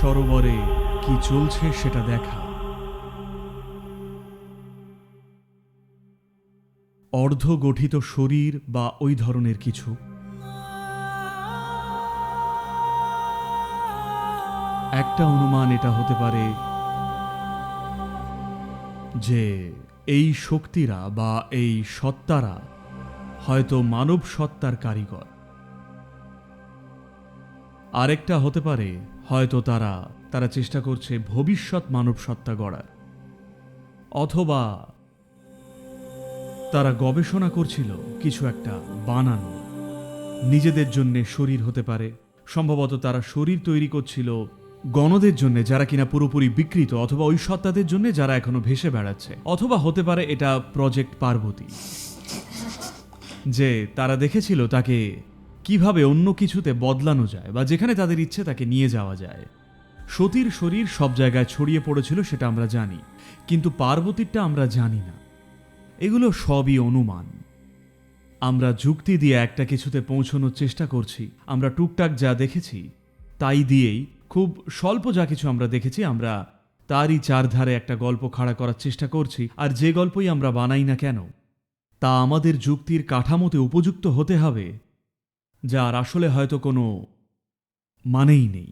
সরোবরে কি চলছে সেটা দেখা। অর্ধগঠিত শরীর বা ওই ধরনের কিছু, একটা অনুমান এটা হতে পারে যে এই শক্তিরা বা এই সত্তারা হয়তো মানব সত্তার কারিগর। আরেকটা হতে পারে হয়তো তারা চেষ্টা করছে ভবিষ্যৎ মানব সত্তা গড়ার, অথবা তারা গবেষণা করছিল কিছু একটা বানানো। নিজেদের জন্য শরীর হতে পারে, সম্ভবত তারা শরীর তৈরি করছিল গণদের জন্য যারা কিনা পুরোপুরি বিকৃত, অথবা ওই সত্তাদের জন্য যারা এখনো ভেসে বেড়াচ্ছে, অথবা হতে পারে এটা প্রজেক্ট পার্বতী, যে তারা দেখেছিল তাকে কিভাবে অন্য কিছুতে বদলানো যায় বা যেখানে তাদের ইচ্ছে তাকে নিয়ে যাওয়া যায়। সতীর শরীর সব জায়গায় ছড়িয়ে পড়েছিল সেটা আমরা জানি, কিন্তু পার্বতীরটা আমরা জানি না। এগুলো সবই অনুমান। আমরা যুক্তি দিয়ে একটা কিছুতে পৌঁছানোর চেষ্টা করছি। আমরা টুকটাক যা দেখেছি তাই দিয়েই, খুব স্বল্প যা কিছু আমরা দেখেছি, আমরা তারই চারধারে একটা গল্প খাড়া করার চেষ্টা করছি। আর যে গল্পই আমরা বানাই না কেন, তা আমাদের যুক্তির কাঠামোতে উপযুক্ত হতে হবে, যার আসলে হয়তো কোনো মানেই নেই।